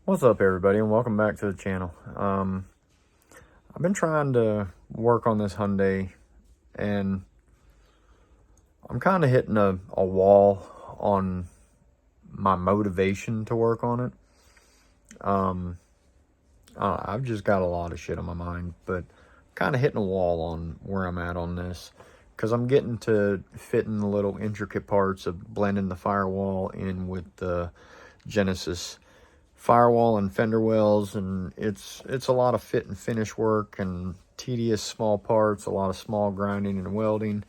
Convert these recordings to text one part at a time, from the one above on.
What's up, everybody, and welcome back to the channel. I've been trying to work on this Hyundai, and I'm kind of hitting a wall on my motivation to work on it. I've just got a lot of shit on my mind, but kind of hitting a wall on where I'm at on this, because I'm getting to fitting the little intricate parts of blending the firewall in with the Genesis firewall and fender wells, and it's a lot of fit and finish work and tedious small parts, a lot of small grinding and welding,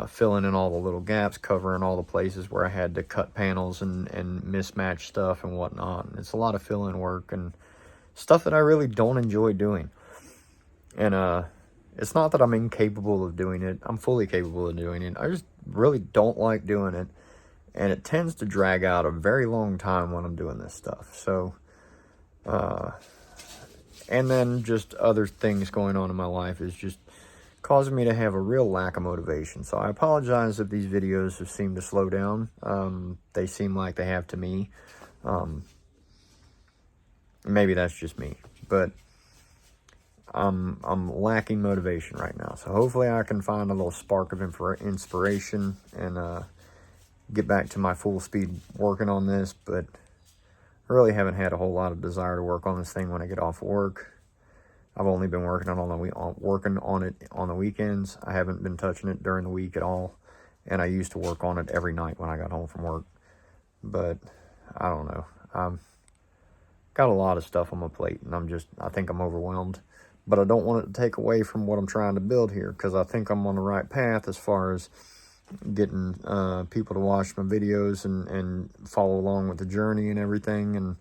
filling in all the little gaps, covering all the places where I had to cut panels and mismatch stuff and whatnot. And it's a lot of fill-in work and stuff that I really don't enjoy doing. And it's not that I'm incapable of doing it. I'm fully capable of doing it. I just really don't like doing it. And it tends to drag out a very long time when I'm doing this stuff. So, and then just other things going on in my life is just causing me to have a real lack of motivation. So I apologize if these videos have seemed to slow down. They seem like they have to me. Maybe that's just me, but I'm lacking motivation right now. So hopefully I can find a little spark of inspiration and get back to my full speed working on this. But I really haven't had a whole lot of desire to work on this thing when I get off work. I've only been working on it on the weekends. I haven't been touching it during the week at all, and I used to work on it every night when I got home from work. But I don't know, I've got a lot of stuff on my plate, and I think I'm overwhelmed. But I don't want it to take away from what I'm trying to build here, because I think I'm on the right path as far as getting people to watch my videos and follow along with the journey and everything. And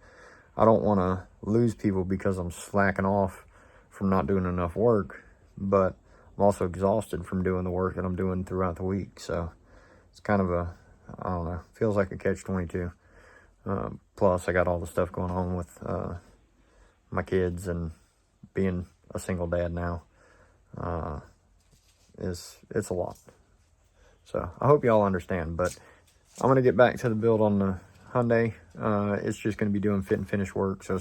I don't want to lose people because I'm slacking off from not doing enough work, but I'm also exhausted from doing the work that I'm doing throughout the week. So it's kind of I don't know, feels like a catch-22. Plus I got all the stuff going on with my kids, and being a single dad now it's a lot. So I hope y'all understand, but I'm going to get back to the build on the Hyundai. It's just going to be doing fit and finish work, so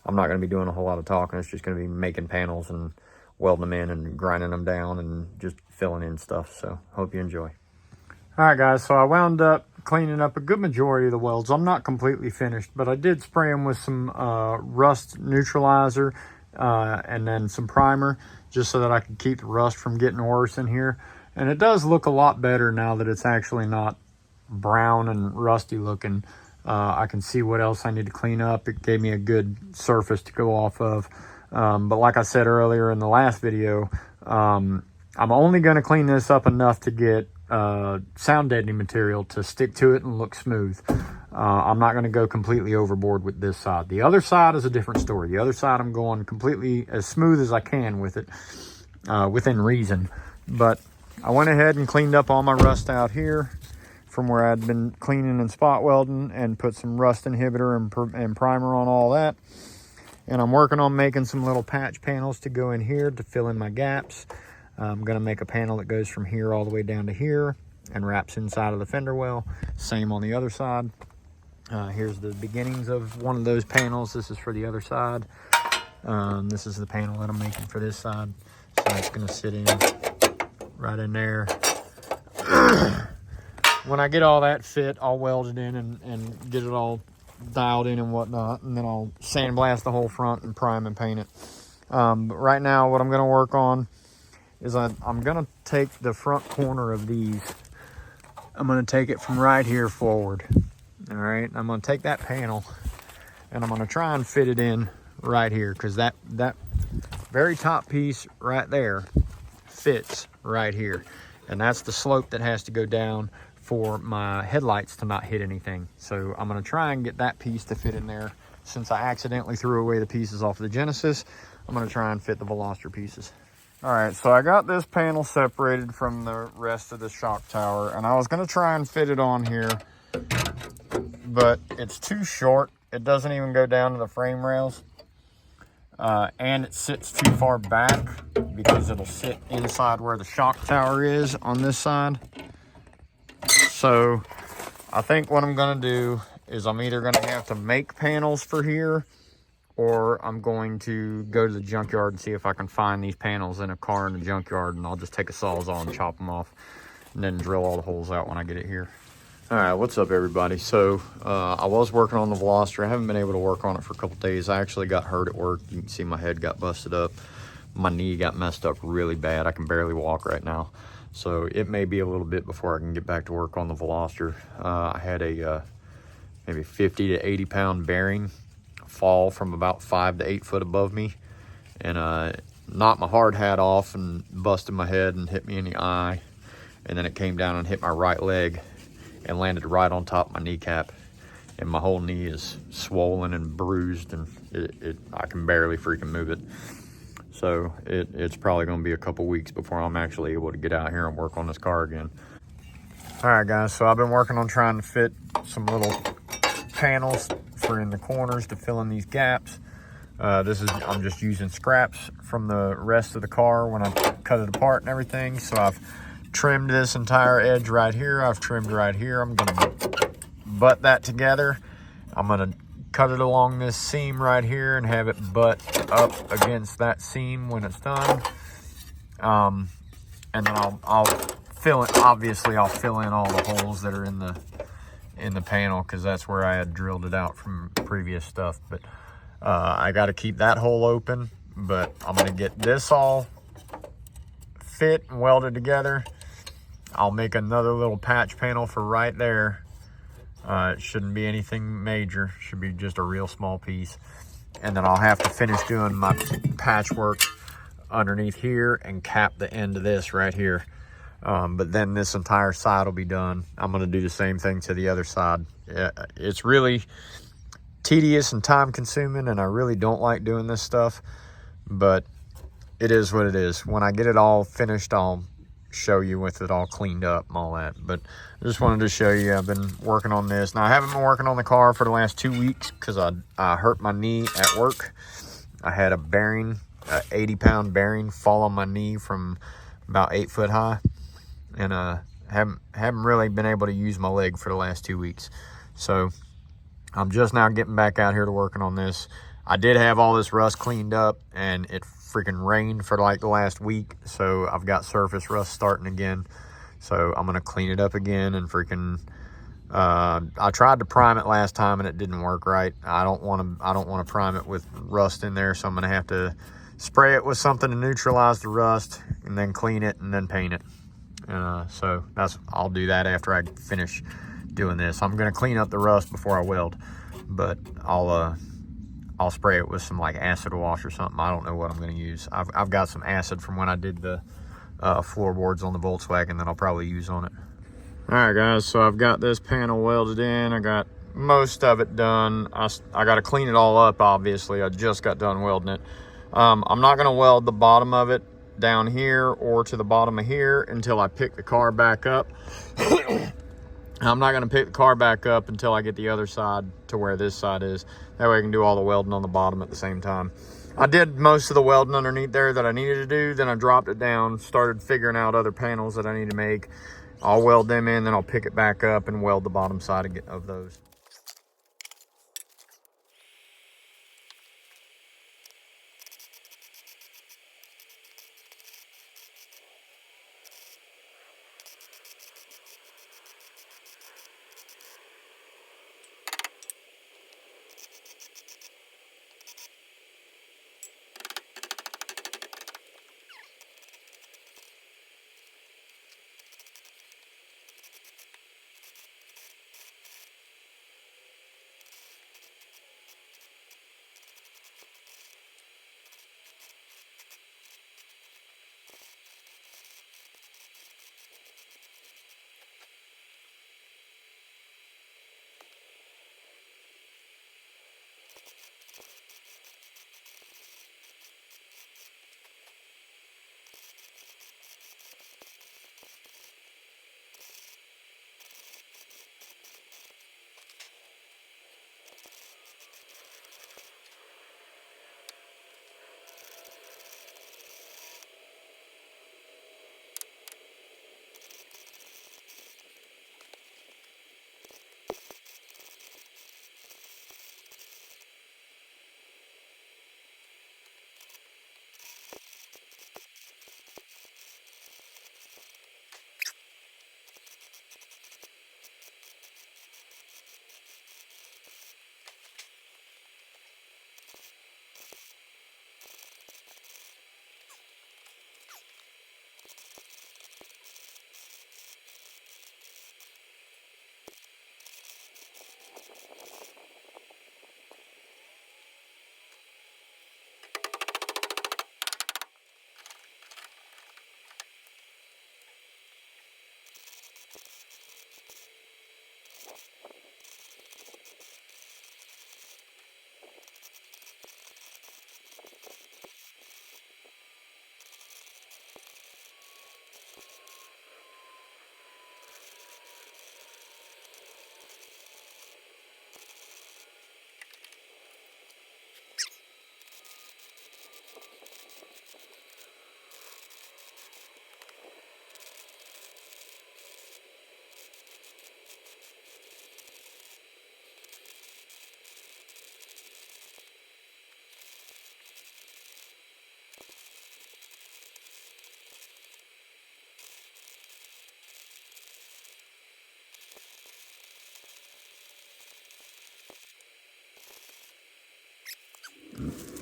I'm not going to be doing a whole lot of talking. It's just going to be making panels and welding them in and grinding them down and just filling in stuff. So hope you enjoy. All right, guys, so I wound up cleaning up a good majority of the welds. I'm not completely finished, but I did spray them with some rust neutralizer and then some primer, just so that I could keep the rust from getting worse in here. And it does look a lot better now that it's actually not brown and rusty looking. I can see what else I need to clean up. It gave me a good surface to go off of. But like I said earlier in the last video, I'm only going to clean this up enough to get sound deadening material to stick to it and look smooth. I'm not going to go completely overboard with this side. The other side is a different story. The other side, I'm going completely as smooth as I can with it, within reason. But I went ahead and cleaned up all my rust out here from where I'd been cleaning and spot welding, and put some rust inhibitor and primer on all that. And I'm working on making some little patch panels to go in here to fill in my gaps. I'm going to make a panel that goes from here all the way down to here and wraps inside of the fender well. Same on the other side. Here's the beginnings of one of those panels. This is for the other side. This is the panel that I'm making for this side. So it's going to sit in right in there. When I get all that fit, I'll weld it in and get it all dialed in and whatnot, and then I'll sandblast the whole front and prime and paint it. But right now, what I'm going to work on is I'm going to take the front corner of these. I'm going to take it from right here forward. All right, I'm going to take that panel and I'm going to try and fit it in right here, because that very top piece right there fits right here, and that's the slope that has to go down for my headlights to not hit anything. So I'm going to try and get that piece to fit in there. Since I accidentally threw away the pieces off the Genesis, I'm going to try and fit the Veloster pieces. All right, so I got this panel separated from the rest of the shock tower, and I was going to try and fit it on here, but it's too short. It doesn't even go down to the frame rails. And it sits too far back, because it'll sit inside where the shock tower is on this side. So I think what I'm going to do is I'm either going to have to make panels for here, or I'm going to go to the junkyard and see if I can find these panels in a car in the junkyard, and I'll just take a Sawzall and chop them off and then drill all the holes out when I get it here. All right, what's up, everybody? So I was working on the Veloster. I haven't been able to work on it for a couple days. I actually got hurt at work. You can see my head got busted up. My knee got messed up really bad. I can barely walk right now. So it may be a little bit before I can get back to work on the Veloster. I had a maybe 50 to 80 pound bearing fall from about 5 to 8 foot above me, and knocked my hard hat off and busted my head and hit me in the eye, and then it came down and hit my right leg and landed right on top of my kneecap, and my whole knee is swollen and bruised, and I can barely freaking move it. So it's probably going to be a couple weeks before I'm actually able to get out here and work on this car again. All right, guys, so I've been working on trying to fit some little panels for in the corners to fill in these gaps. I'm just using scraps from the rest of the car when I cut it apart and everything. So I've trimmed this entire edge right here. I've trimmed right here. I'm gonna butt that together. I'm gonna cut it along this seam right here and have it butt up against that seam when it's done. And then I'll fill it. Obviously, I'll fill in all the holes that are in the panel, because that's where I had drilled it out from previous stuff. But I got to keep that hole open. But I'm going to get this all fit and welded together. I'll make another little patch panel for right there. It shouldn't be anything major. Should be just a real small piece. And then I'll have to finish doing my patchwork underneath here and cap the end of this right here. But then this entire side will be done. I'm going to do the same thing to the other side. It's really tedious and time consuming, and I really don't like doing this stuff, but it is what it is. When I get it all finished, I'll show you with it all cleaned up and all that. But I just wanted to show you I've been working on this. Now, I haven't been working on the car for the last 2 weeks because I hurt my knee at work. I had a bearing, an 80-pound bearing, fall on my knee from about 8 foot high. And haven't really been able to use my leg for the last 2 weeks. So I'm just now getting back out here to working on this. I did have all this rust cleaned up, and it freaking rained for like the last week. So I've got surface rust starting again. So I'm gonna clean it up again and freaking. I tried to prime it last time and it didn't work right. I don't want to prime it with rust in there. So I'm gonna have to spray it with something to neutralize the rust, and then clean it and then paint it. So I'll do that after I finish doing this. I'm gonna clean up the rust before I weld, but I'll spray it with some like acid wash or something. I don't know what I'm gonna use. I've got some acid from when I did the floorboards on the Volkswagen that I'll probably use on it. All right, guys, so I've got this panel welded in. I got most of it done. I got to clean it all up, obviously. I just got done welding it. I'm not gonna weld the bottom of it down here or to the bottom of here until I pick the car back up. I'm not gonna pick the car back up until I get the other side to where this side is. That way I can do all the welding on the bottom at the same time. I did most of the welding underneath there that I needed to do. Then I dropped it down, started figuring out other panels that I need to make. I'll weld them in, then I'll pick it back up and weld the bottom side of those.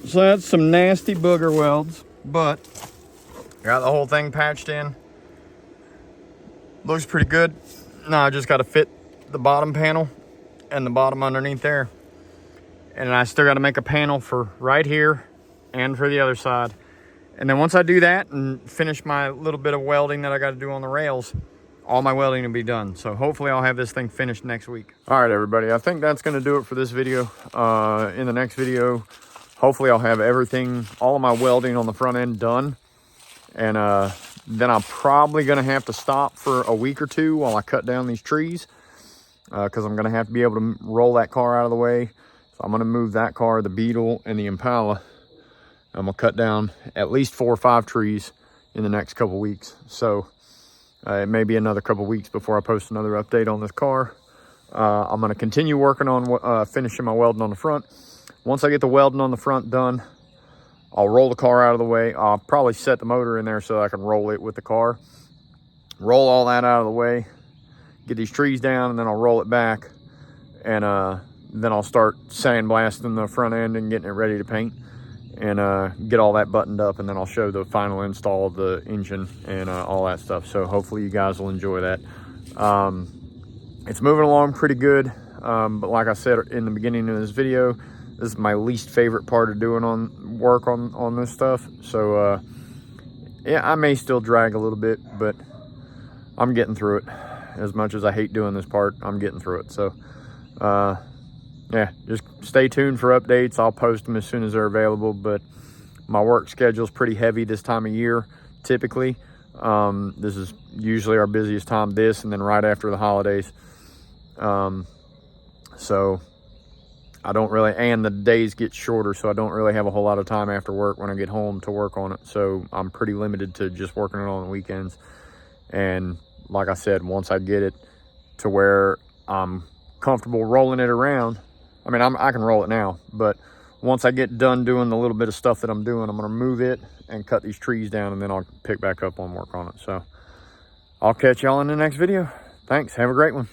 So that's some nasty booger welds, but got the whole thing patched in. Looks pretty good. Now I just got to fit the bottom panel and the bottom underneath there. And I still got to make a panel for right here and for the other side. And then once I do that and finish my little bit of welding that I got to do on the rails, all my welding will be done. So hopefully I'll have this thing finished next week. All right, everybody. I think that's going to do it for this video. In the next video, hopefully I'll have everything, all of my welding on the front end done. And then I'm probably going to have to stop for a week or two while I cut down these trees. Because I'm going to have to be able to roll that car out of the way. So I'm going to move that car, the Beetle, and the Impala. I'm going to cut down at least 4 or 5 trees in the next couple weeks. So it may be another couple weeks before I post another update on this car. I'm going to continue working on finishing my welding on the front. Once I get the welding on the front done, I'll roll the car out of the way. I'll probably set the motor in there so I can roll it with the car. Roll all that out of the way. Get these trees down, and then I'll roll it back. And then I'll start sandblasting the front end and getting it ready to paint. And get all that buttoned up, and then I'll show the final install of the engine and all that stuff. So hopefully you guys will enjoy that. It's moving along pretty good, but like I said in the beginning of this video, this is my least favorite part of doing work on this stuff. So yeah, I may still drag a little bit, but I'm getting through it. As much as I hate doing this part, I'm getting through it. So yeah, just stay tuned for updates. I'll post them as soon as they're available, but my work schedule is pretty heavy this time of year, typically. This is usually our busiest time, this, and then right after the holidays. So I don't really, and the days get shorter, so I don't really have a whole lot of time after work when I get home to work on it. So I'm pretty limited to just working it on the weekends. And like I said, once I get it to where I'm comfortable rolling it around, I mean, I can roll it now, but once I get done doing the little bit of stuff that I'm doing, I'm going to move it and cut these trees down, and then I'll pick back up on work on it. So I'll catch y'all in the next video. Thanks. Have a great one.